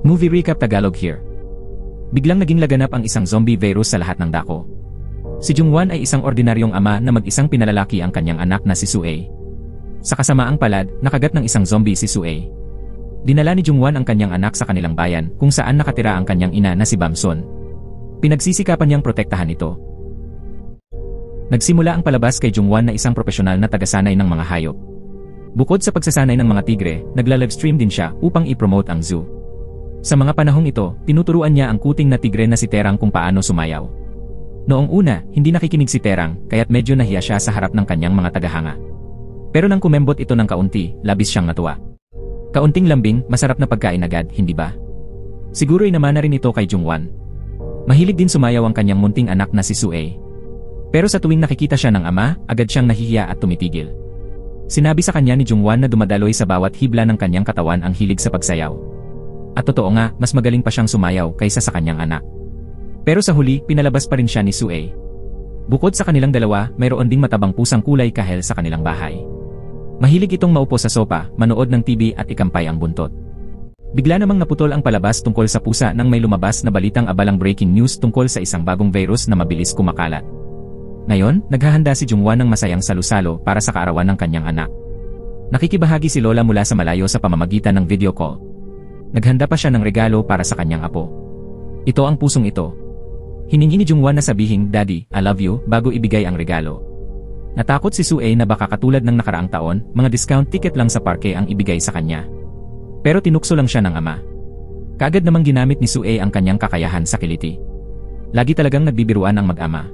Movie recap Tagalog here. Biglang naging laganap ang isang zombie virus sa lahat ng dako. Si Jungwon ay isang ordinaryong ama na mag-isang pinalalaki ang kanyang anak na si Sue. Sa kasamaang palad, nakagat ng isang zombie si Sue. Dinala ni Jungwon ang kanyang anak sa kanilang bayan kung saan nakatira ang kanyang ina na si Bamson. Pinagsisikapan niyang protektahan ito. Nagsimula ang palabas kay Jungwon na isang profesional na tagasanay ng mga hayop. Bukod sa pagsasanay ng mga tigre, nagla-livestream din siya upang i-promote ang zoo. Sa mga panahong ito, tinuturuan niya ang kuting na tigre na si Terang kung paano sumayaw. Noong una, hindi nakikinig si Terang, kaya't medyo nahiya siya sa harap ng kanyang mga tagahanga. Pero nang kumembot ito ng kaunti, labis siyang natuwa. Kaunting lambing, masarap na pagkain agad, hindi ba? Siguro'y naman na rin ito kay Jungwon. Mahilig din sumayaw ang kanyang munting anak na si Sue. Pero sa tuwing nakikita siya ng ama, agad siyang nahihiya at tumitigil. Sinabi sa kanya ni Jungwon na dumadaloy sa bawat hibla ng kanyang katawan ang hilig sa pagsayaw. At totoo nga, mas magaling pa siyang sumayaw kaysa sa kanyang anak. Pero sa huli, pinalabas pa rin siya ni Sue. Bukod sa kanilang dalawa, mayroon ding matabang pusang kulay kahel sa kanilang bahay. Mahilig itong maupo sa sopa, manood ng TV at ikampay ang buntot. Bigla namang naputol ang palabas tungkol sa pusa nang may lumabas na balitang abalang breaking news tungkol sa isang bagong virus na mabilis kumakalat. Ngayon, naghahanda si Jungwon ng masayang salusalo para sa kaarawan ng kanyang anak. Nakikibahagi si Lola mula sa malayo sa pamamagitan ng video call. Naghanda pa siya ng regalo para sa kanyang apo. Ito ang pusong ito. Hiningi ni Jungwon na sabihing, "Daddy, I love you," bago ibigay ang regalo. Natakot si Sue na baka katulad ng nakaraang taon, mga discount ticket lang sa parke ang ibigay sa kanya. Pero tinukso lang siya ng ama. Kaagad namang ginamit ni Sue ang kanyang kakayahan sa kiliti. Lagi talagang nagbibiruan ang mag-ama.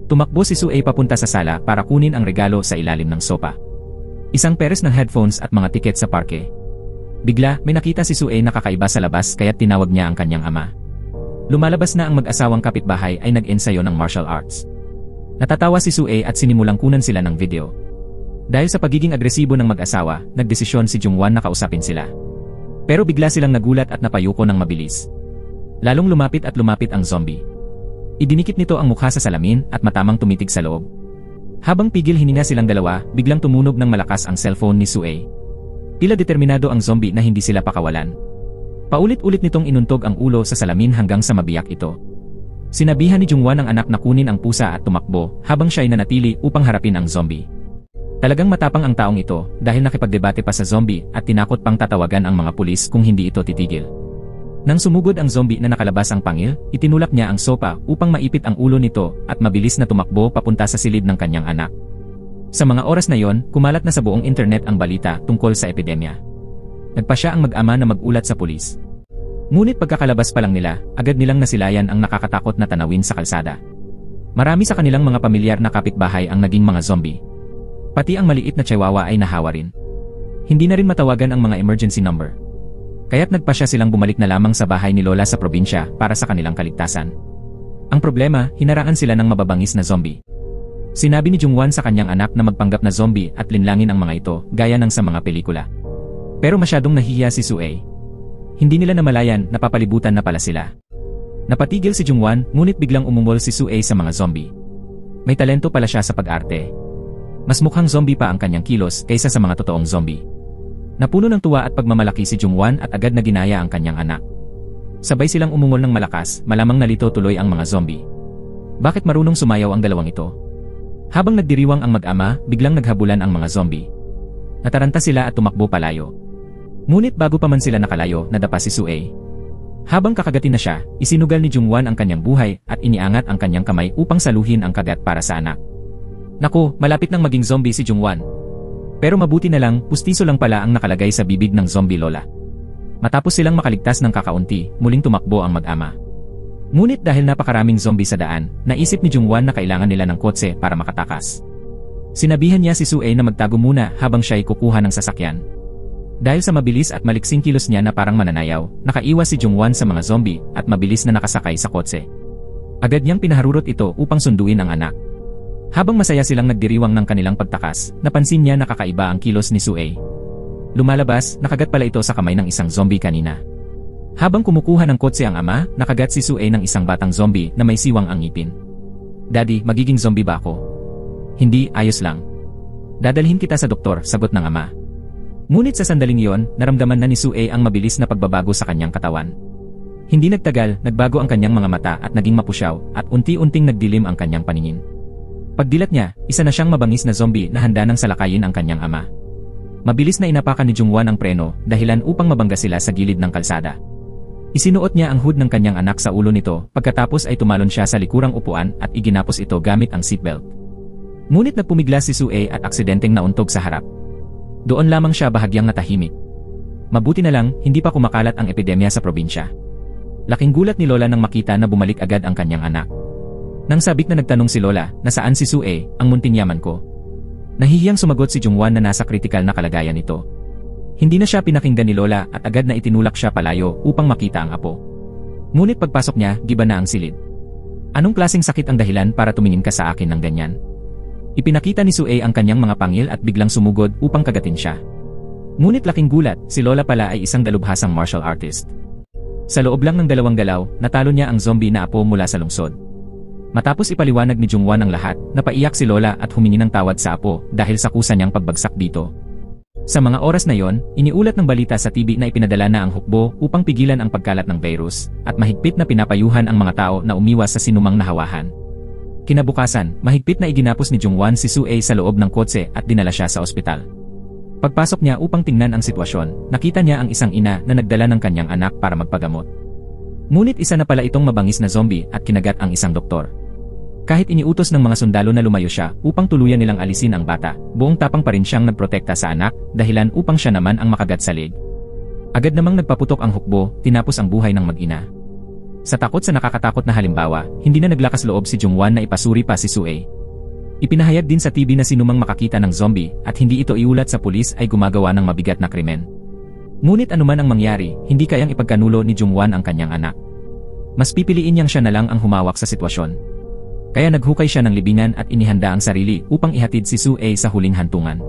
Tumakbo si Sue papunta sa sala para kunin ang regalo sa ilalim ng sopa. Isang peres ng headphones at mga tiket sa parke. Bigla, may nakita si Sue na kakaiba sa labas kaya't tinawag niya ang kanyang ama. Lumalabas na ang mag-asawang kapitbahay ay nag-ensayo ng martial arts. Natatawa si Sue at sinimulang kunan sila ng video. Dahil sa pagiging agresibo ng mag-asawa, nagdesisyon si Jungwon na kausapin sila. Pero bigla silang nagulat at napayuko ng mabilis. Lalong lumapit at lumapit ang zombie. Idinikit nito ang mukha sa salamin at matamang tumitig sa loob. Habang pigil hininga silang dalawa, biglang tumunog ng malakas ang cellphone ni Sue. Tila determinado ang zombie na hindi sila pakawalan. Paulit-ulit nitong inuntog ang ulo sa salamin hanggang sa mabiyak ito. Sinabihan ni Jungwon ang anak na kunin ang pusa at tumakbo habang siya ay nanatili upang harapin ang zombie. Talagang matapang ang taong ito dahil nakipagdebate pa sa zombie at tinakot pang tatawagan ang mga pulis kung hindi ito titigil. Nang sumugod ang zombie na nakalabas ang pangil, itinulak niya ang sopa upang maipit ang ulo nito at mabilis na tumakbo papunta sa silid ng kanyang anak. Sa mga oras na yon, kumalat na sa buong internet ang balita tungkol sa epidemya. Nagpa siya ang mag-ama na magulat sa pulis. Ngunit pagkakalabas pa lang nila, agad nilang nasilayan ang nakakatakot na tanawin sa kalsada. Marami sa kanilang mga pamilyar na kapitbahay ang naging mga zombie. Pati ang maliit na chihuahua ay nahawa rin. Hindi na rin matawagan ang mga emergency number. Kaya't nagpa siya silang bumalik na lamang sa bahay ni Lola sa probinsya para sa kanilang kaligtasan. Ang problema, hinaraan sila ng mababangis na zombie. Sinabi ni Jungwon sa kanyang anak na magpanggap na zombie at linlangin ang mga ito gaya ng sa mga pelikula. Pero masyadong nahihiya si Sue. Hindi nila namalayan na papalibutan na pala sila. Napatigil si Jungwon ngunit biglang umungol si Sue sa mga zombie. May talento pala siya sa pag-arte. Mas mukhang zombie pa ang kanyang kilos kaysa sa mga totoong zombie. Napuno ng tuwa at pagmamalaki si Jungwon at agad na ginaya ang kanyang anak. Sabay silang umungol ng malakas, malamang nalito tuloy ang mga zombie. Bakit marunong sumayaw ang dalawang ito? Habang nagdiriwang ang mag-ama, biglang naghabulan ang mga zombie. Nataranta sila at tumakbo palayo. Ngunit bago pa man sila nakalayo, nadapa si Sue. Habang kakagatin na siya, isinugal ni Jungwon ang kanyang buhay at iniangat ang kanyang kamay upang saluhin ang kagat para sa anak. Naku, malapit nang maging zombie si Jungwon. Pero mabuti na lang, pustiso lang pala ang nakalagay sa bibig ng zombie lola. Matapos silang makaligtas ng kakaunti, muling tumakbo ang mag-ama. Ngunit dahil napakaraming zombie sa daan, naisip ni Jungwon na kailangan nila ng kotse para makatakas. Sinabihan niya si Sue na magtago muna habang siya ay kukuha ng sasakyan. Dahil sa mabilis at maliksing kilos niya na parang mananayaw, nakaiwas si Jungwon sa mga zombie at mabilis na nakasakay sa kotse. Agad niyang pinaharurot ito upang sunduin ang anak. Habang masaya silang nagdiriwang ng kanilang pagtakas, napansin niya na kakaiba ang kilos ni Sue. Lumalabas, nakagat pala ito sa kamay ng isang zombie kanina. Habang kumukuha ng kotse ang ama, nakagat si Sue ng isang batang zombie na may siwang ang ngipin. "Daddy, magiging zombie ba ako?" "Hindi, ayos lang. Dadalhin kita sa doktor," sagot ng ama. Ngunit sa sandaling iyon, naramdaman na ni Sue ang mabilis na pagbabago sa kanyang katawan. Hindi nagtagal, nagbago ang kanyang mga mata at naging mapusyaw at unti-unting nagdilim ang kanyang paningin. Pagdilat niya, isa na siyang mabangis na zombie na handa nang salakayin ang kanyang ama. Mabilis na inapakan ni Jungwon ang preno, dahilan upang mabangga sila sa gilid ng kalsada. Isinuot niya ang hood ng kanyang anak sa ulo nito, pagkatapos ay tumalon siya sa likurang upuan at iginapos ito gamit ang seatbelt. Ngunit nagpumigla si Sue at aksidenteng nauntog sa harap. Doon lamang siya bahagyang natahimik. Mabuti na lang, hindi pa kumakalat ang epidemya sa probinsya. Laking gulat ni Lola nang makita na bumalik agad ang kanyang anak. Nang sabik na nagtanong si Lola, nasaan si Sue, ang munting yaman ko? Nahihiyang sumagot si Jungwon na nasa kritikal na kalagayan nito. Hindi na siya pinakinggan ni Lola at agad na itinulak siya palayo upang makita ang apo. Ngunit pagpasok niya, giba na ang silid. Anong klaseng sakit ang dahilan para tumingin ka sa akin ng ganyan? Ipinakita ni Sue ang kanyang mga pangil at biglang sumugod upang kagatin siya. Ngunit laking gulat, si Lola pala ay isang dalubhasang martial artist. Sa loob lang ng 2 galaw, natalo niya ang zombie na apo mula sa lungsod. Matapos ipaliwanag ni Jungwon ang lahat, napaiyak si Lola at humingi ng tawad sa apo dahil sa kusa niyang pagbagsak dito. Sa mga oras na yon, iniulat ng balita sa TV na ipinadala na ang hukbo upang pigilan ang pagkalat ng virus at mahigpit na pinapayuhan ang mga tao na umiwas sa sinumang nahawahan. Kinabukasan, mahigpit na iginapos ni Jungwon si Sue sa loob ng kotse at dinala siya sa ospital. Pagpasok niya upang tingnan ang sitwasyon, nakita niya ang isang ina na nagdala ng kanyang anak para magpagamot. Ngunit isa na pala itong mabangis na zombie at kinagat ang isang doktor. Kahit iniutos ng mga sundalo na lumayo siya upang tuluyan nilang alisin ang bata, buong tapang pa rin siyang nagprotekta sa anak, dahilan upang siya naman ang makagat sa leg. Agad namang nagpaputok ang hukbo, tinapos ang buhay ng mag-ina. Sa takot sa nakakatakot na halimbawa, hindi na naglakas loob si Jungwon na ipasuri pa si Sue. Ipinahayag din sa TV na sinumang makakita ng zombie at hindi ito iulat sa pulis ay gumagawa ng mabigat na krimen. Ngunit anuman ang mangyari, hindi kayang ipagkanulo ni Jungwon ang kanyang anak. Mas pipiliin niyang siya na lang ang humawak sa sitwasyon. Kaya naghukay siya ng libingan at inihanda ang sarili upang ihatid si Sue sa huling hantungan.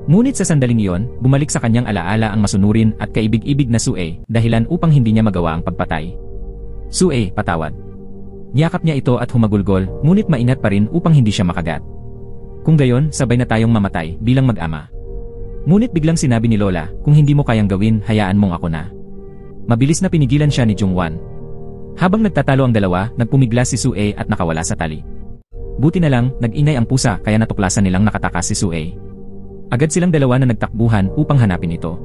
Ngunit sa sandaling iyon, bumalik sa kanyang alaala ang masunurin at kaibig-ibig na Sue, dahilan upang hindi niya magawa ang pagpatay. Sue, patawad. Niyakap niya ito at humagulgol, ngunit mainat pa rin upang hindi siya makagat. Kung gayon, sabay na tayong mamatay bilang mag-ama. Ngunit biglang sinabi ni Lola, kung hindi mo kayang gawin, hayaan mong ako na. Mabilis na pinigilan siya ni Jungwon. Habang nagtatalo ang dalawa, nagpumigla si Sue at nakawala sa tali. Buti na lang, nag-inay ang pusa kaya natuklasan nilang nakatakas si Sue. Agad silang dalawa na nagtakbuhan upang hanapin ito.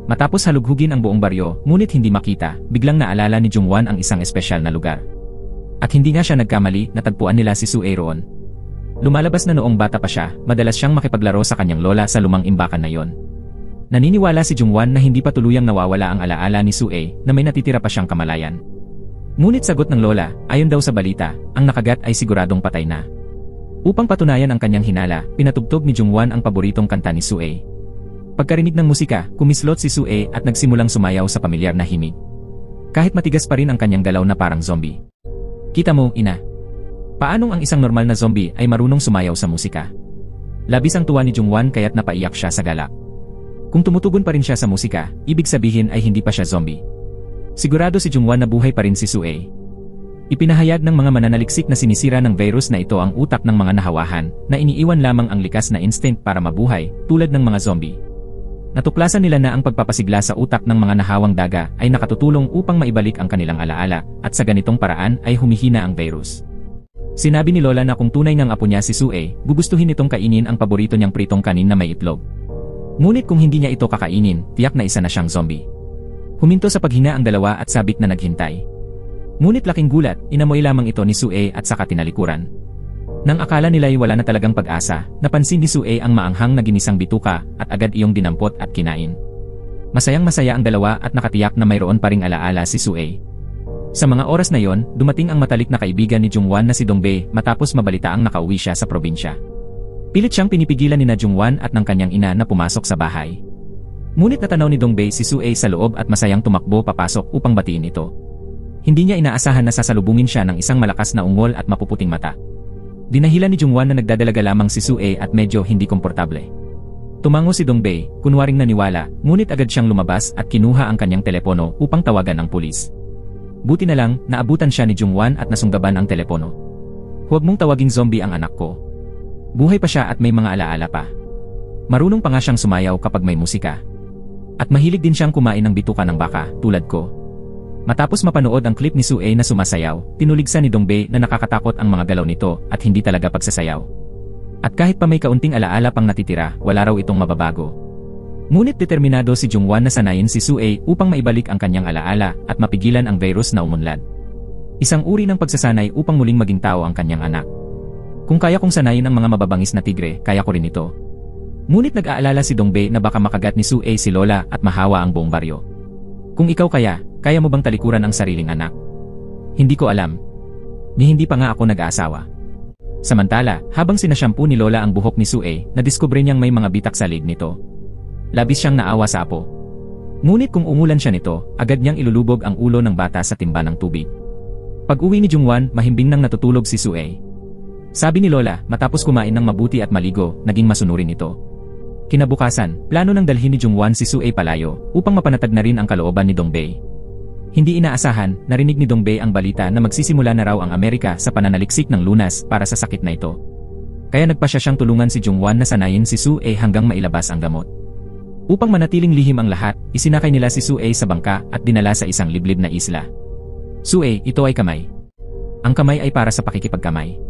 Matapos halughugin ang buong baryo, ngunit hindi makita, biglang naalala ni Jungwon ang isang espesyal na lugar. At hindi nga siya nagkamali, natagpuan nila si Sue roon. Lumalabas na noong bata pa siya, madalas siyang makipaglaro sa kanyang lola sa lumang imbakan na yon. Naniniwala si Jungwon na hindi pa tuluyang nawawala ang alaala ni Sue na may natitira pa siyang kamalayan. Ngunit sagot ng lola, ayon daw sa balita, ang nakagat ay siguradong patay na. Upang patunayan ang kanyang hinala, pinatugtog ni Jungwon ang paboritong kanta ni Sue. Pagkarinig ng musika, kumislot si Sue at nagsimulang sumayaw sa pamilyar na himig. Kahit matigas pa rin ang kanyang galaw na parang zombie. Kita mo, ina. Paanong ang isang normal na zombie ay marunong sumayaw sa musika? Labis ang tuwa ni Jungwon kaya't napaiyak siya sa galak. Kung tumutugon pa rin siya sa musika, ibig sabihin ay hindi pa siya zombie. Sigurado si Jungwon na buhay pa rin si Sue. Ipinahayag ng mga mananaliksik na sinisira ng virus na ito ang utak ng mga nahawahan na iniiwan lamang ang likas na instinct para mabuhay tulad ng mga zombie. Natuklasan nila na ang pagpapasigla sa utak ng mga nahawang daga ay nakatutulong upang maibalik ang kanilang alaala at sa ganitong paraan ay humihina ang virus. Sinabi ni Lola na kung tunay ngang apo niya si Sue, gugustuhin itong kainin ang paborito niyang pritong kanin na may itlog. Ngunit kung hindi niya ito kakainin, tiyak na isa na siyang zombie. Huminto sa paghinga ang dalawa at sabik na naghintay. Ngunit laking gulat, inamoy lamang ito ni Sue at saka tinalikuran. Nang akala nila'y wala na talagang pag-asa, napansin ni Sue ang maanghang na ginisang bituka at agad iyong dinampot at kinain. Masayang-masaya ang dalawa at nakatiyak na mayroon pa ring alaala si Sue. Sa mga oras na yon, dumating ang matalik na kaibigan ni Jungwon na si Dongbae matapos mabalitaang nakauwi siya sa probinsya. Pilit siyang pinipigilan ni na Jungwon at ng kanyang ina na pumasok sa bahay. Ngunit natanaw ni Dongbae si Sue sa loob at masayang tumakbo papasok upang batiin ito. Hindi niya inaasahan na sasalubungin siya ng isang malakas na ungol at mapuputing mata. Dinahilan ni Jungwon na nagdadalaga lamang si Sue at medyo hindi komportable. Tumango si Dongbae, kunwaring naniwala, ngunit agad siyang lumabas at kinuha ang kanyang telepono upang tawagan ang pulis. Buti na lang, naabutan siya ni Jungwon at nasunggaban ang telepono. Huwag mong tawaging zombie ang anak ko. Buhay pa siya at may mga alaala pa. Marunong pa nga siyang sumayaw kapag may musika. At mahilig din siyang kumain ng bituka ng baka, tulad ko. Matapos mapanood ang clip ni Sue na sumasayaw, tinuligsa ni Dongbei na nakakatakot ang mga galaw nito at hindi talaga pagsasayaw. At kahit pa may kaunting alaala pang natitira, wala raw itong mababago. Ngunit determinado si Jungwon na sanayin si Sue upang maibalik ang kanyang alaala at mapigilan ang virus na umunlad. Isang uri ng pagsasanay upang muling maging tao ang kanyang anak. Kung kaya kong sanayin ang mga mababangis na tigre, kaya ko rin ito. Ngunit nag-aalala si Dongbei na baka makagat ni Sue si Lola at mahawa ang buong baryo. Kung ikaw kaya mo bang talikuran ang sariling anak? Hindi ko alam. Hindi pa nga ako nag-aasawa. Samantala, habang sinashampu ni Lola ang buhok ni Sue, nadiskubre niyang may mga bitak sa lig nito. Labis siyang naawa sa apo. Ngunit kung umulan siya nito, agad niyang ilulubog ang ulo ng bata sa timba ng tubig. Pag-uwi ni Jungwon, mahimbing nang natutulog si Sue. Sabi ni Lola, matapos kumain ng mabuti at maligo, naging masunurin ito. Kinabukasan, plano nang dalhin ni Jungwon si Sue palayo upang mapanatag na rin ang kalooban ni Dongbei. Hindi inaasahan, narinig ni Dongbei ang balita na magsisimula na raw ang Amerika sa pananaliksik ng lunas para sa sakit na ito. Kaya nagpasya siyang tulungan si Jungwon na sanayin si Sue hanggang mailabas ang gamot. Upang manatiling lihim ang lahat, isinakay nila si Sue sa bangka at dinala sa isang liblib na isla. Sue, ito ay kamay. Ang kamay ay para sa pakikipagkamay.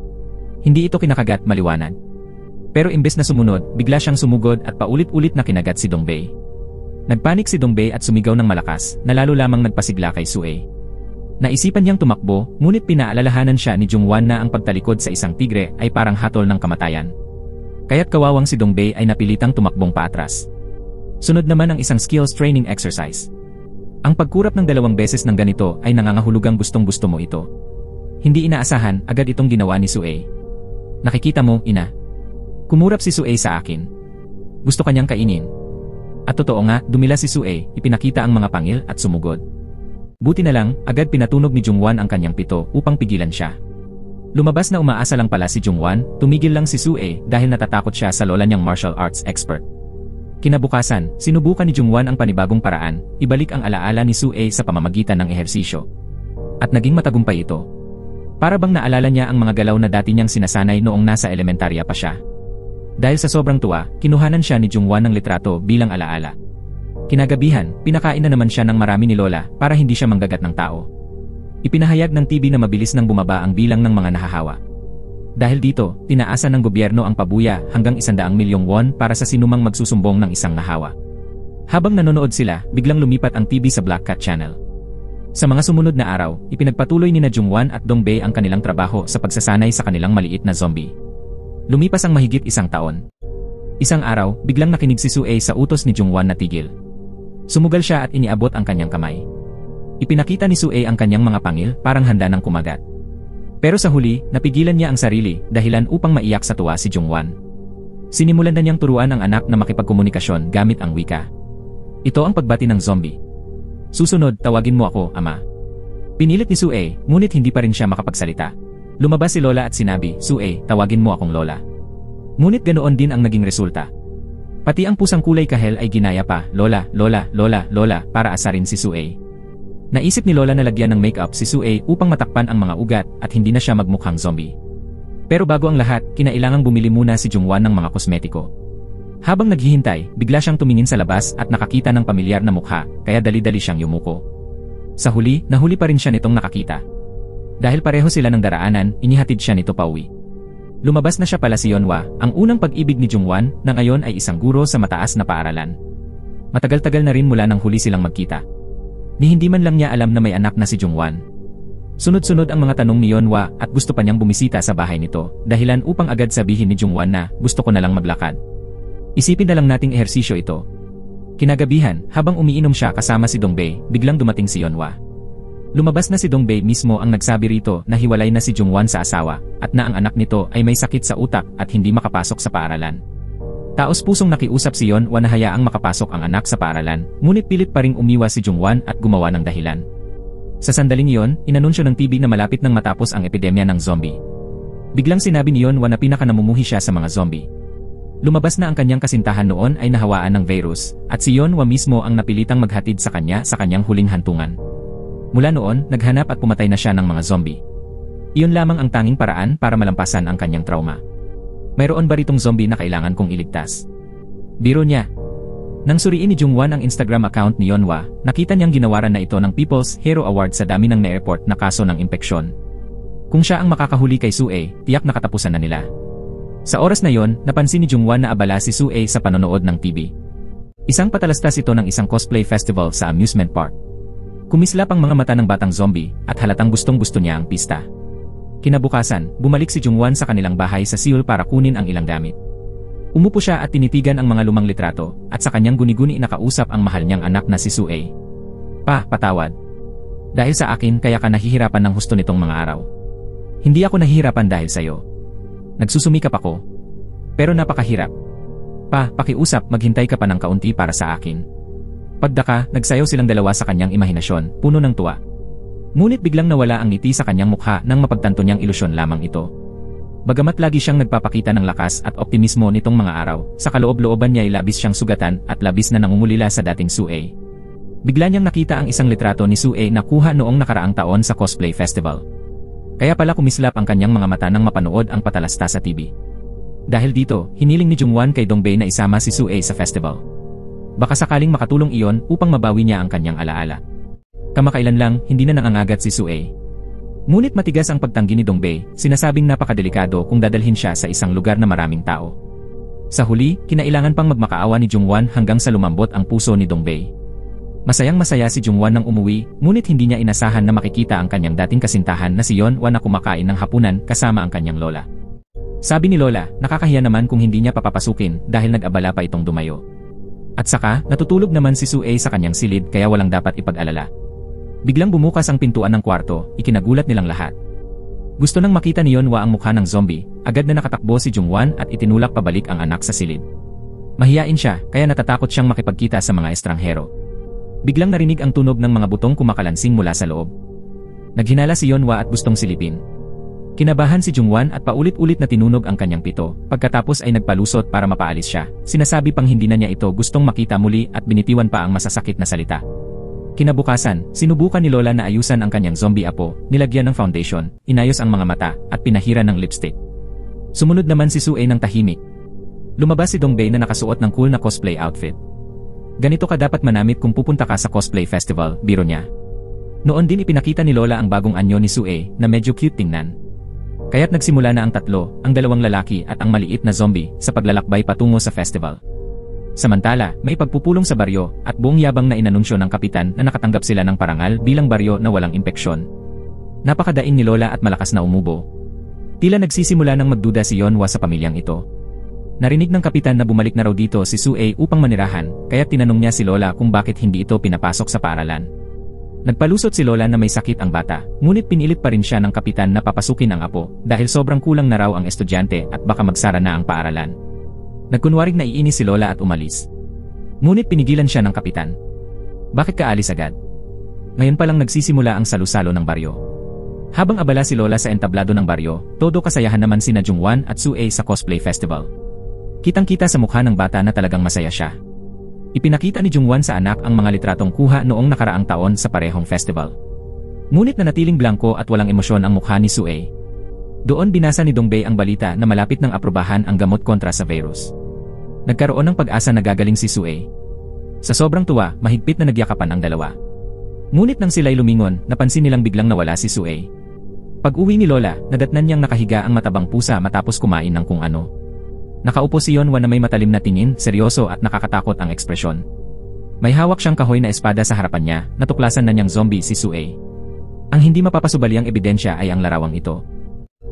Hindi ito kinakagat, maliwanag. Pero imbes na sumunod, bigla siyang sumugod at paulit-ulit na kinagat si Dongbei. Nagpanik si Dongbei at sumigaw ng malakas, na lalo lamang nagpasigla kay Sue. Naisipan niyang tumakbo, ngunit pinaalalahanan siya ni Jungwon na ang pagtalikod sa isang tigre ay parang hatol ng kamatayan. Kaya't kawawang si Dongbei ay napilitang tumakbong paatras. Sunod naman ang isang skills training exercise. Ang pagkurap ng 2 beses ng ganito ay nangangahulugang gustong-gusto mo ito. Hindi inaasahan, agad itong ginawa ni Sue. Nakikita mo, ina? Kumurap si Sue sa akin. Gusto kanyang kainin. At totoo nga, dumila si Sue, ipinakita ang mga pangil at sumugod. Buti na lang, agad pinatunog ni Jungwon ang kanyang pito upang pigilan siya. Lumabas na umaasa lang pala si Jungwon, tumigil lang si Sue dahil natatakot siya sa lola niyang martial arts expert. Kinabukasan, sinubukan ni Jungwon ang panibagong paraan, ibalik ang alaala ni Sue sa pamamagitan ng ehersisyo. At naging matagumpay ito. Para bang naalala niya ang mga galaw na dati niyang sinasanay noong nasa elementarya pa siya. Dahil sa sobrang tuwa, kinuhanan siya ni Jungwon ng litrato bilang alaala. Kinagabihan, pinakain na naman siya ng marami ni Lola para hindi siya manggagat ng tao. Ipinahayag ng TV na mabilis nang bumaba ang bilang ng mga nahahawa. Dahil dito, tinaasan ng gobyerno ang pabuya hanggang 100 milyong won para sa sinumang magsusumbong ng isang nahawa. Habang nanonood sila, biglang lumipat ang TV sa Black Cat Channel. Sa mga sumunod na araw, ipinagpatuloy ni Jungwon at Dongbei ang kanilang trabaho sa pagsasanay sa kanilang maliit na zombie. Lumipas ang mahigit 1 taon. Isang araw, biglang nakinig si Sue sa utos ni Jungwon na tigil. Sumugal siya at iniabot ang kanyang kamay. Ipinakita ni Sue ang kanyang mga pangil parang handa ng kumagat. Pero sa huli, napigilan niya ang sarili dahilan upang maiyak sa tuwa si Jungwon. Sinimulan na niyang turuan ang anak na makipagkomunikasyon gamit ang wika. Ito ang pagbati ng zombie. Susunod, tawagin mo ako, ama. Pinilit ni Sue, ngunit hindi pa rin siya makapagsalita. Lumabas si Lola at sinabi, Sue, tawagin mo akong Lola. Ngunit ganoon din ang naging resulta. Pati ang pusang kulay kahel ay ginaya pa, Lola, Lola, Lola, Lola, para asarin si Sue. Naisip ni Lola na lagyan ng makeup si Sue upang matakpan ang mga ugat at hindi na siya magmukhang zombie. Pero bago ang lahat, kinailangang bumili muna si Jungwon ng mga kosmetiko. Habang naghihintay, bigla siyang tumingin sa labas at nakakita ng pamilyar na mukha, kaya dali-dali siyang yumuko. Sa huli, nahuli pa rin siya nitong nakakita. Dahil pareho sila ng daraanan, inihatid siya nito pauwi. Lumabas na siya pala si Yeonhwa, ang unang pag-ibig ni Jungwon, na ngayon ay isang guro sa mataas na paaralan. Matagal-tagal na rin mula nang huli silang magkita. Ni hindi man lang niya alam na may anak na si Jungwon. Sunod-sunod ang mga tanong ni Yeonhwa at gusto pa niyang bumisita sa bahay nito, dahilan upang agad sabihin ni Jungwon na gusto ko na lang maglakad. Isipin na lang nating ehersisyo ito. Kinagabihan, habang umiinom siya kasama si Dongbei, biglang dumating si Yeonhwa. Lumabas na si Dongbei mismo ang nagsabi rito na hiwalay na si Jungwon sa asawa at na ang anak nito ay may sakit sa utak at hindi makapasok sa paaralan. Taos-pusong nakiusap si Yeonhwa na hayaang makapasok ang anak sa paaralan, ngunit pilit pa ring umiwas si Jungwon at gumawa ng dahilan. Sa sandaling iyon, inanunsyo ng TV na malapit nang matapos ang epidemya ng zombie. Biglang sinabi ni Yeonhwa na pinakanamumuhi siya sa mga zombie. Lumabas na ang kanyang kasintahan noon ay nahawaan ng virus at si Yeonhwa mismo ang napilitang maghatid sa kanyang huling hantungan. Mula noon, naghanap at pumatay na siya ng mga zombie. Iyon lamang ang tanging paraan para malampasan ang kanyang trauma. Mayroon ba ritong zombie na kailangan kong iligtas? Biro niya. Nang suriin ni Jungwon ang Instagram account ni Yeonhwa, nakita niyang ginawaran na ito ng People's Hero Award sa dami ng na-report na kaso ng impeksyon. Kung siya ang makakahuli kay Sue, tiyak na katapusan na nila. Sa oras na yon, napansin ni Jungwon na abala si Sue sa panonood ng TV. Isang patalastas ito ng isang cosplay festival sa amusement park. Kumislap ang mga mata ng batang zombie at halatang gustong-gusto niya ang pista. Kinabukasan, bumalik si Jungwon sa kanilang bahay sa Seoul para kunin ang ilang gamit. Umupo siya at tinitigan ang mga lumang litrato at sa kanyang guni-guni nakausap ang mahal niyang anak na si Sue. Pa, patawad. Dahil sa akin kaya ka nahihirapan ng husto nitong mga araw. Hindi ako nahihirapan dahil sa'yo. Nagsusumikap ako. Pero napakahirap. Pa, pakiusap, maghintay ka pa ng kaunti para sa akin. Pagdaka, nagsayaw silang dalawa sa kanyang imahinasyon, puno ng tuwa. Ngunit biglang nawala ang ngiti sa kanyang mukha nang mapagtanto niyang ilusyon lamang ito. Bagamat lagi siyang nagpapakita ng lakas at optimismo nitong mga araw, sa kaloob-looban niya ay labis siyang sugatan at labis na nangungulila sa dating Sue. Bigla niyang nakita ang isang litrato ni Sue na kuha noong nakaraang taon sa cosplay festival. Kaya pala kumislap ang kanyang mga mata nang mapanood ang patalastas sa TV. Dahil dito, hiniling ni Jungwon kay Dongbei na isama si Sue sa festival. Baka sakaling makatulong iyon upang mabawi niya ang kanyang alaala. Kamakailan lang, hindi na nangangagat si Sue. Ngunit matigas ang pagtanggi ni Dongbei, sinasabing napakadelikado kung dadalhin siya sa isang lugar na maraming tao. Sa huli, kinailangan pang magmakaawa ni Jungwon hanggang sa lumambot ang puso ni Dongbei. Masayang-masaya si Jungwon nang umuwi, ngunit hindi niya inasahan na makikita ang kanyang dating kasintahan na si Yeonhwa na kumakain ng hapunan kasama ang kanyang lola. Sabi ni Lola, nakakahiya naman kung hindi niya papapasukin dahil nag-abala pa itong dumayo. At saka, natutulog naman si Sue sa kanyang silid kaya walang dapat ipag-alala. Biglang bumukas ang pintuan ng kwarto, ikinagulat nilang lahat. Gusto nang makita ni Yeonhwa ang mukha ng zombie, agad na nakatakbo si Jungwon at itinulak pabalik ang anak sa silid. Mahiyain siya, kaya natatakot siyang makipagkita sa mga estranghero. Biglang narinig ang tunog ng mga butong kumakalansing mula sa loob. Naghinala si Yeonhwa at gustong silipin. Kinabahan si Jungwon at paulit-ulit na tinunog ang kanyang pito, pagkatapos ay nagpalusot para mapaalis siya. Sinasabi pang hindi na niya ito gustong makita muli at binitiwan pa ang masasakit na salita. Kinabukasan, sinubukan ni Lola na ayusan ang kanyang zombie apo, nilagyan ng foundation, inayos ang mga mata, at pinahiran ng lipstick. Sumunod naman si Sue ng tahimik. Lumabas si Dongbei na nakasuot ng cool na cosplay outfit. Ganito ka dapat manamit kung pupunta ka sa cosplay festival, biro niya. Noon din ipinakita ni Lola ang bagong anyo ni Sue, na medyo cute tingnan. Kaya't nagsimula na ang tatlo, ang dalawang lalaki at ang maliit na zombie, sa paglalakbay patungo sa festival. Samantala, may pagpupulong sa baryo at buong yabang na inanunsyo ng kapitan na nakatanggap sila ng parangal bilang baryo na walang impeksyon. Napakadaing ni Lola at malakas na umubo. Tila nagsisimula ng magduda si Yeonhwa sa pamilyang ito. Narinig ng kapitan na bumalik na raw dito si Sue upang manirahan, kaya tinanong niya si Lola kung bakit hindi ito pinapasok sa paaralan. Nagpalusot si Lola na may sakit ang bata, ngunit pinilit pa rin siya ng kapitan na papasukin ang apo dahil sobrang kulang na raw ang estudyante at baka magsara na ang paaralan. Nagkunwaring naiinis si Lola at umalis. Ngunit pinigilan siya ng kapitan. Bakit ka alis agad? Ngayon pa lang nagsisimula ang salusalo ng baryo. Habang abala si Lola sa entablado ng baryo, todo kasayahan naman sina Jungwon at Sue sa cosplay festival. Kitang-kita sa mukha ng bata na talagang masaya siya. Ipinakita ni Jungwon sa anak ang mga litratong kuha noong nakaraang taon sa parehong festival. Ngunit nanatiling blanko at walang emosyon ang mukha ni Sue. Doon binasa ni Dongbei ang balita na malapit ng aprubahan ang gamot kontra sa virus. Nagkaroon ng pag-asa na gagaling si Sue. Sa sobrang tuwa, mahigpit na nagyakapan ang dalawa. Ngunit nang sila'y lumingon, napansin nilang biglang nawala si Sue. Pag-uwi ni Lola, nadatnan niyang nakahiga ang matabang pusa matapos kumain ng kung ano. Nakaupo si Yeonhwa na may matalim na tingin, seryoso at nakakatakot ang ekspresyon. May hawak siyang kahoy na espada sa harapan niya, natuklasan na niyang zombie si Sue. Ang hindi mapapasubaliang ebidensya ay ang larawang ito.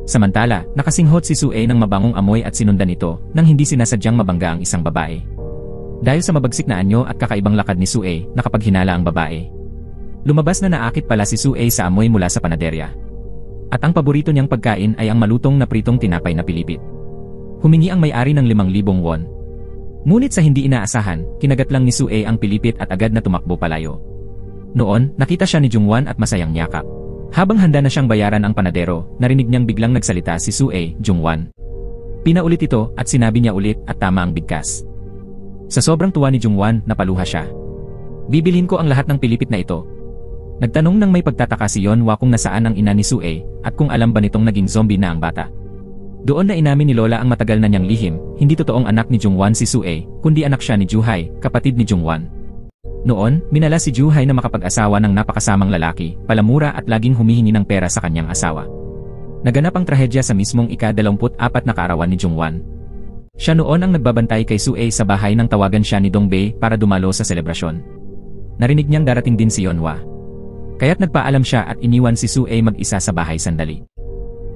Samantala, nakasinghot si Sue ng mabangong amoy at sinundan ito nang hindi sinasadyang mabangga ang isang babae. Dahil sa mabagsik na anyo at kakaibang lakad ni Sue, nakapaghinala ang babae. Lumabas na naakit pala si Sue sa amoy mula sa panaderya. At ang paborito niyang pagkain ay ang malutong na pritong tinapay na pilipit. Humingi ang may-ari ng 5,000 won. Ngunit sa hindi inaasahan, kinagat lang ni Sue ang pilipit at agad na tumakbo palayo. Noon, nakita siya ni Jungwon at masayang niyakap. Habang handa na siyang bayaran ang panadero, narinig niyang biglang nagsalita si Sue, Jungwon. Pinaulit ito at sinabi niya ulit at tama ang bigkas. Sa sobrang tuwa ni Jungwon, napaluha siya. Bibilhin ko ang lahat ng pilipit na ito. Nagtanong nang may pagtataka si Yeonhwa kung nasaan ang ina ni Sue at kung alam ba nitong naging zombie na ang bata. Doon na inamin ni Lola ang matagal na niyang lihim, hindi totoong anak ni Jungwan si Sue, kundi anak siya ni Juhai, kapatid ni Jungwan. Noon, minala si Juhai na makapag-asawa ng napakasamang lalaki, palamura at laging humihingi ng pera sa kanyang asawa. Naganap ang trahedya sa mismong ika-24 na kaarawan ni Jungwan. Siya noon ang nagbabantay kay Sue sa bahay nang tawagan siya ni Dongbei para dumalo sa selebrasyon. Narinig niyang darating din si Yeonhwa. Kaya't nagpaalam siya at iniwan si Sue mag-isa sa bahay sandali.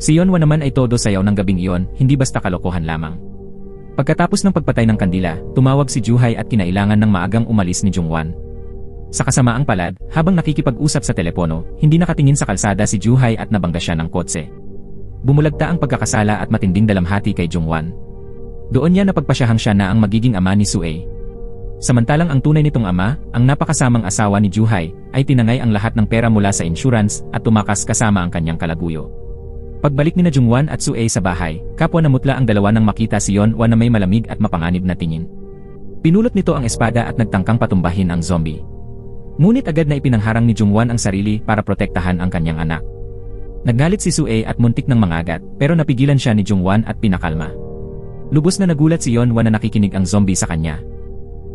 Si Yeonhwa naman ay todo sayaw ng gabing iyon, hindi basta kalokohan lamang. Pagkatapos ng pagpatay ng kandila, tumawag si Juhai at kinailangan ng maagang umalis ni Jungwan. Sa kasamaang palad, habang nakikipag-usap sa telepono, hindi nakatingin sa kalsada si Juhai at nabangga siya ng kotse. Bumulagta ang pagkakasala at matinding dalamhati kay Jungwan. Doon niya napagpasyahang siya na ang magiging ama ni Sue. Samantalang ang tunay nitong ama, ang napakasamang asawa ni Juhai, ay tinangay ang lahat ng pera mula sa insurance at tumakas kasama ang kanyang kalaguyo. Pagbalik ni Jungwan at Sue sa bahay, kapwa namutla ang dalawa nang makita si Yeonhwa na may malamig at mapanganib na tingin. Pinulot nito ang espada at nagtangkang patumbahin ang zombie. Ngunit agad na ipinangharang ni Jungwan ang sarili para protektahan ang kanyang anak. Naggalit si Sue at muntik ng mangagat, pero napigilan siya ni Jungwan at pinakalma. Lubos na nagulat si Yeonhwa na nakikinig ang zombie sa kanya.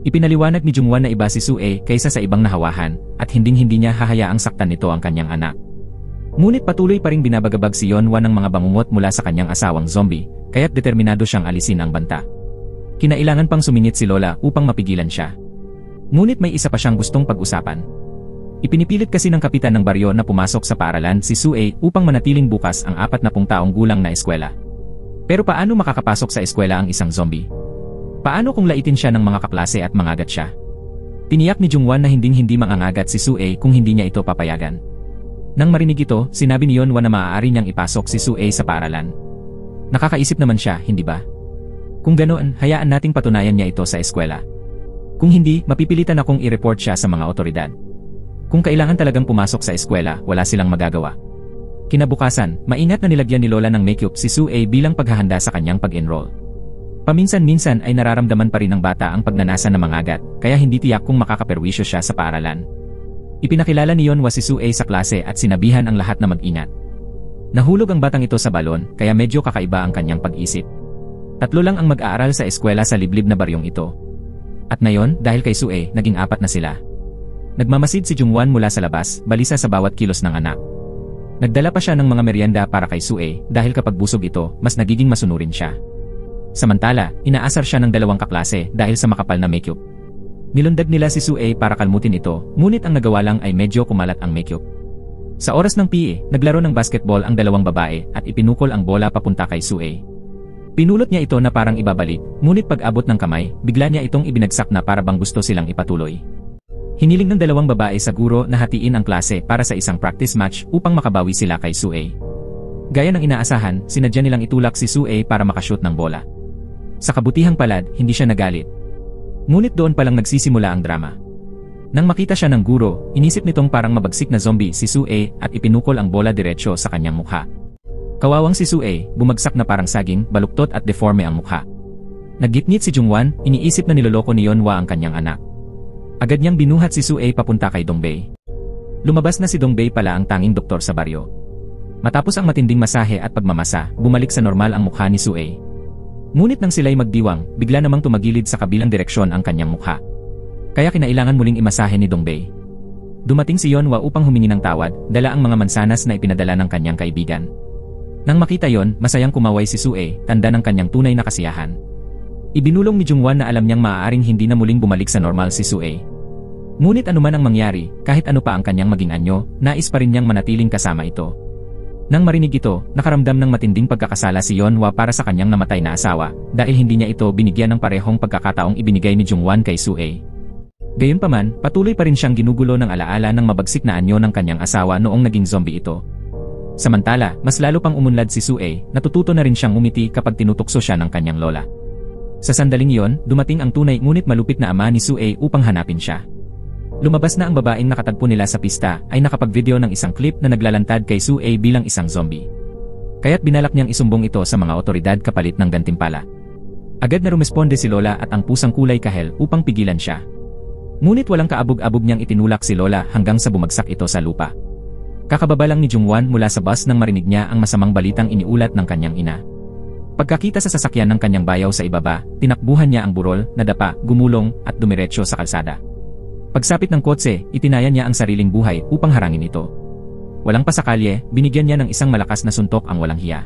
Ipinaliwanag ni Jungwan na iba si Sue kaysa sa ibang nahawahan, at hinding-hindi niya hahayaang saktan nito ang kanyang anak. Ngunit patuloy pa ring binabagabag si Yeonhwa ng mga bangungot mula sa kanyang asawang zombie, kaya't determinado siyang alisin ang banta. Kinailangan pang sumingit si Lola upang mapigilan siya. Ngunit may isa pa siyang gustong pag-usapan. Ipinipilit kasi ng kapitan ng baryo na pumasok sa paaralan si Sue upang manatiling bukas ang 40 taong gulang na eskwela. Pero paano makakapasok sa eskwela ang isang zombie? Paano kung laitin siya ng mga kaklase at mangagat siya? Tiniyak ni Jungwan na hinding-hindi mangangagat si Sue kung hindi niya ito papayagan. Nang marinig ito, sinabi ni Yeonhwa na maaari niyang ipasok si Sue sa paaralan. Nakakaisip naman siya, hindi ba? Kung ganoon, hayaan nating patunayan niya ito sa eskwela. Kung hindi, mapipilitan akong i-report siya sa mga otoridad. Kung kailangan talagang pumasok sa eskwela, wala silang magagawa. Kinabukasan, maingat na nilagyan ni Lola ng makeup si Sue bilang paghahanda sa kanyang pag-enroll. Paminsan-minsan ay nararamdaman pa rin ng bata ang pagnanasa ng mangagat, kaya hindi tiyak kung makakaperwisyo siya sa paaralan. Ipinakilala ni Yeonhwa si Sue sa klase at sinabihan ang lahat na mag-ingat. Nahulog ang batang ito sa balon, kaya medyo kakaiba ang kanyang pag-isip. 3 lang ang mag-aaral sa eskwela sa liblib na baryong ito. At ngayon, dahil kay Sue, naging 4 na sila. Nagmamasid si Jungwan mula sa labas, balisa sa bawat kilos ng anak. Nagdala pa siya ng mga merienda para kay Sue, dahil kapag busog ito, mas nagiging masunurin siya. Samantala, inaasar siya ng 2 kaklase dahil sa makapal na makeup. Nilundag nila si Sue para kalmutin ito, ngunit ang nagawa lang ay medyo kumalat ang makeup. Sa oras ng PE, naglaro ng basketball ang 2 babae at ipinukol ang bola papunta kay Sue. Pinulot niya ito na parang ibabalik, ngunit pag-abot ng kamay, bigla niya itong ibinagsak na para bang gusto silang ipatuloy. Hiniling ng 2 babae sa guro na hatiin ang klase para sa isang practice match upang makabawi sila kay Sue. Gaya ng inaasahan, sinadya nilang itulak si Sue para makashoot ng bola. Sa kabutihang palad, hindi siya nagalit. Ngunit doon palang nagsisimula ang drama. Nang makita siya ng guro, inisip nitong parang mabagsik na zombie si Sue at ipinukol ang bola diretsyo sa kanyang mukha. Kawawang si Sue, bumagsak na parang saging, baluktot at deforme ang mukha. Naggitngit si Jungwan, iniisip na niloloko ni Yeonhwa ang kanyang anak. Agad niyang binuhat si Sue papunta kay Dongbei. Lumabas na si Dongbei pala ang tanging doktor sa baryo. Matapos ang matinding masahe at pagmamasa, bumalik sa normal ang mukha ni Sue. Ngunit nang sila'y magdiwang, bigla namang tumagilid sa kabilang direksyon ang kanyang mukha. Kaya kinailangan muling imasahe ni Dongbei. Dumating si Yeonhwa upang humingi ng tawad, dala ang mga mansanas na ipinadala ng kanyang kaibigan. Nang makita yon, masayang kumaway si Sue, tanda ng kanyang tunay na kasiyahan. Ibinulong ni Jungwan na alam niyang maaaring hindi na muling bumalik sa normal si Sue. Ngunit anuman ang mangyari, kahit ano pa ang kanyang maging anyo, nais pa rin niyang manatiling kasama ito. Nang marinig ito, nakaramdam ng matinding pagkakasala si Yeonhwa para sa kanyang namatay na asawa, dahil hindi niya ito binigyan ng parehong pagkakataong ibinigay ni Jungwan kay Sue. Gayunpaman, patuloy pa rin siyang ginugulo ng alaala ng mabagsik na anyo ng kanyang asawa noong naging zombie ito. Samantala, mas lalo pang umunlad si Sue, natututo na rin siyang umiti kapag tinutukso siya ng kanyang lola. Sa sandaling iyon, dumating ang tunay ngunit malupit na ama ni Sue upang hanapin siya. Lumabas na ang babaeng nakatagpo nila sa pista ay nakapag-video ng isang clip na naglalantad kay Sue bilang isang zombie. Kaya't binalak niyang isumbong ito sa mga otoridad kapalit ng gantimpala. Agad na rumesponde si Lola at ang pusang kulay kahel upang pigilan siya. Ngunit walang kaabog-abog niyang itinulak si Lola hanggang sa bumagsak ito sa lupa. Kakababa lang ni Jungwan mula sa bus nang marinig niya ang masamang balitang iniulat ng kanyang ina. Pagkakita sa sasakyan ng kanyang bayaw sa ibaba, tinakbuhan niya ang burol, nadapa, gumulong, at dumiretso sa kalsada. Pagsapit ng kotse, itinaya niya ang sariling buhay upang harangin ito. Walang pasakalye, binigyan niya ng isang malakas na suntok ang walang hiya.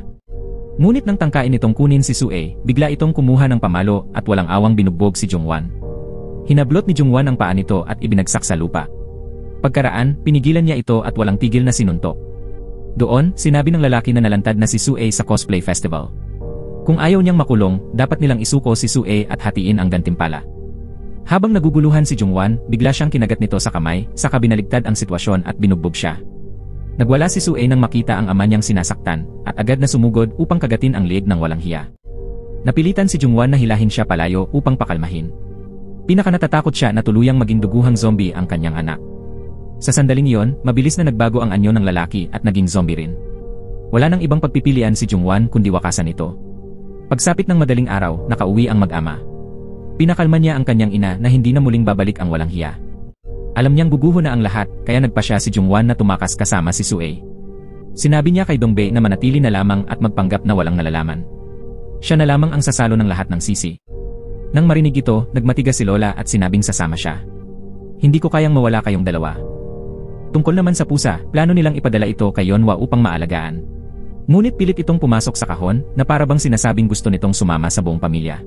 Ngunit nang tangkain itong kunin si Sue, bigla itong kumuha ng pamalo at walang awang binugbog si Jungwan. Hinablot ni Jungwan ang paa nito at ibinagsak sa lupa. Pagkaraan, pinigilan niya ito at walang tigil na sinuntok. Doon, sinabi ng lalaki na nalantad na si Sue sa cosplay festival. Kung ayaw niyang makulong, dapat nilang isuko si Sue at hatiin ang gantimpala. Habang naguguluhan si Jungwan, bigla siyang kinagat nito sa kamay, saka binaligtad ang sitwasyon at binugbog siya. Nagwala si Sue nang makita ang ama niyang sinasaktan, at agad na sumugod upang kagatin ang liig ng walang hiya. Napilitan si Jungwan na hilahin siya palayo upang pakalmahin. Pinakanatatakot siya na tuluyang maging duguhang zombie ang kanyang anak. Sa sandaling iyon, mabilis na nagbago ang anyo ng lalaki at naging zombie rin. Wala nang ibang pagpipilian si Jungwan kundi wakasan ito. Pagsapit ng madaling araw, nakauwi ang mag-ama. Pinakalma niya ang kanyang ina na hindi na muling babalik ang walang hiya. Alam niyang guguho na ang lahat, kaya nagpa siya si Jungwan na tumakas kasama si Sue. Sinabi niya kay Dongbae na manatili na lamang at magpanggap na walang nalalaman. Siya na lamang ang sasalo ng lahat ng sisi. Nang marinig ito, nagmatigas si Lola at sinabing sasama siya. Hindi ko kayang mawala kayong dalawa. Tungkol naman sa pusa, plano nilang ipadala ito kay Yeonhwa upang maalagaan. Ngunit pilit itong pumasok sa kahon na para bang sinasabing gusto nitong sumama sa buong pamilya.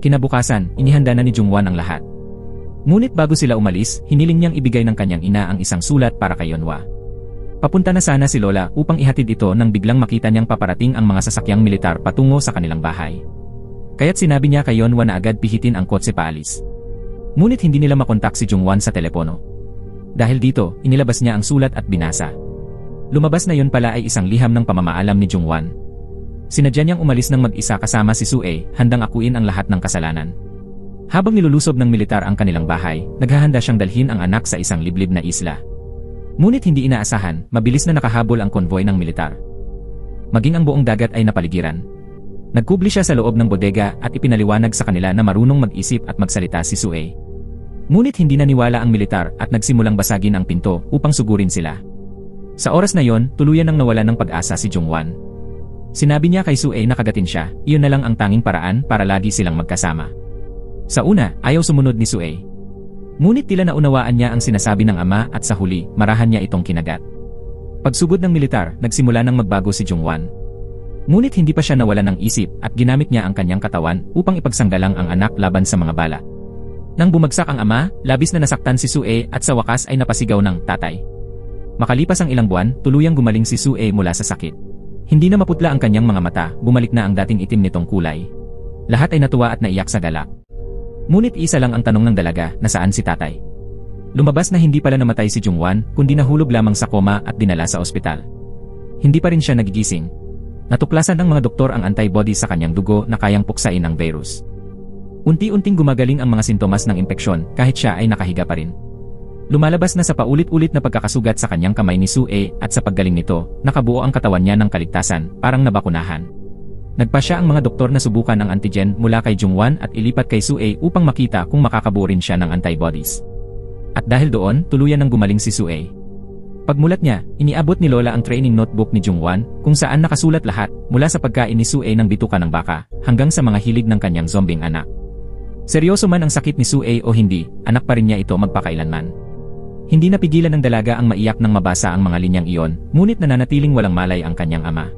Kinabukasan, inihanda na ni Jungwan ang lahat. Ngunit bago sila umalis, hiniling niyang ibigay ng kanyang ina ang isang sulat para kay Yeonhwa. Papunta na sana si Lola upang ihatid ito nang biglang makita niyang paparating ang mga sasakyang militar patungo sa kanilang bahay. Kaya't sinabi niya kay Yeonhwa na agad pihitin ang kotse paalis. Ngunit hindi nila makontak si Jungwan sa telepono. Dahil dito, inilabas niya ang sulat at binasa. Lumabas na yun pala ay isang liham ng pamamaalam ni Jungwan. Sinadya niyang umalis ng mag-isa kasama si Sue, handang akuin ang lahat ng kasalanan. Habang nilulusob ng militar ang kanilang bahay, naghahanda siyang dalhin ang anak sa isang liblib na isla. Ngunit hindi inaasahan, mabilis na nakahabol ang konvoy ng militar. Maging ang buong dagat ay napaligiran. Nagkubli siya sa loob ng bodega at ipinaliwanag sa kanila na marunong mag-isip at magsalita si Sue. Ngunit hindi naniwala ang militar at nagsimulang basagin ang pinto upang sugurin sila. Sa oras na yon, tuluyan nang nawala ng pag-asa si Jungwan. Sinabi niya kay Sue na kagatin siya, iyon na lang ang tanging paraan para lagi silang magkasama. Sa una, ayaw sumunod ni Sue. Ngunit tila naunawaan niya ang sinasabi ng ama at sa huli, marahan niya itong kinagat. Pagsugod ng militar, nagsimula nang magbago si Jungwan. Ngunit hindi pa siya nawala ng isip at ginamit niya ang kanyang katawan upang ipagsanggalang ang anak laban sa mga bala. Nang bumagsak ang ama, labis na nasaktan si Sue at sa wakas ay napasigaw ng tatay. Makalipas ang ilang buwan, tuluyang gumaling si Sue mula sa sakit. Hindi na maputla ang kanyang mga mata, bumalik na ang dating itim nitong kulay. Lahat ay natuwa at naiyak sa galak. Ngunit isa lang ang tanong ng dalaga, nasaan si tatay? Lumabas na hindi pala namatay si Jungwan, kundi nahulog lamang sa koma at dinala sa ospital. Hindi pa rin siya nagigising. Natuklasan ng mga doktor ang antibody sa kanyang dugo na kayang puksain ang virus. Unti-unting gumagaling ang mga sintomas ng impeksyon kahit siya ay nakahiga pa rin. Lumalabas na sa paulit-ulit na pagkakasugat sa kanyang kamay ni Sue at sa paggaling nito, nakabuo ang katawan niya ng kaligtasan, parang nabakunahan. Nagpa siya ang mga doktor na subukan ang antigen mula kay Jungwan at ilipat kay Sue upang makita kung makakabuo rin siya ng antibodies. At dahil doon, tuluyan nang gumaling si Sue. Pagmulat niya, iniabot ni Lola ang training notebook ni Jungwan kung saan nakasulat lahat mula sa pagkain ni Sue ng bituka ng baka hanggang sa mga hilig ng kanyang zombing anak. Seryoso man ang sakit ni Sue o hindi, anak pa rin niya ito magpakailanman. Hindi napigilan ng dalaga ang maiyak nang mabasa ang mga linyang iyon, ngunit nananatiling walang malay ang kanyang ama.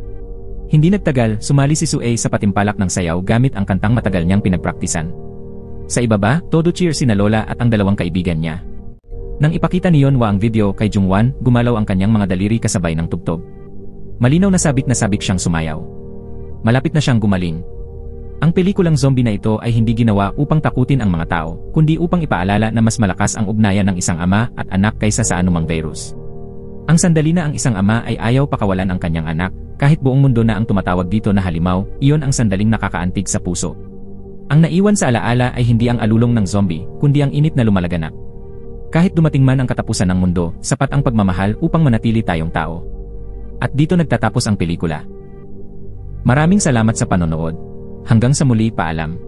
Hindi nagtagal, sumali si Sue sa patimpalak ng sayaw gamit ang kantang matagal niyang pinagpraktisan. Sa ibaba, todo cheer sina Lola at ang dalawang kaibigan niya. Nang ipakita ni Yeonhwa ang video kay Jungwan, gumalaw ang kanyang mga daliri kasabay ng tugtog. Malinaw na sabik siyang sumayaw. Malapit na siyang gumaling. Ang pelikulang zombie na ito ay hindi ginawa upang takutin ang mga tao, kundi upang ipaalala na mas malakas ang ugnayan ng isang ama at anak kaysa sa anumang virus. Ang sandali na ang isang ama ay ayaw pakawalan ang kanyang anak, kahit buong mundo na ang tumatawag dito na halimaw, iyon ang sandaling nakakaantig sa puso. Ang naiwan sa alaala ay hindi ang alulong ng zombie, kundi ang init na lumalaganap. Kahit dumating man ang katapusan ng mundo, sapat ang pagmamahal upang manatili tayong tao. At dito nagtatapos ang pelikula. Maraming salamat sa panonood. Hanggang sa muli, paalam.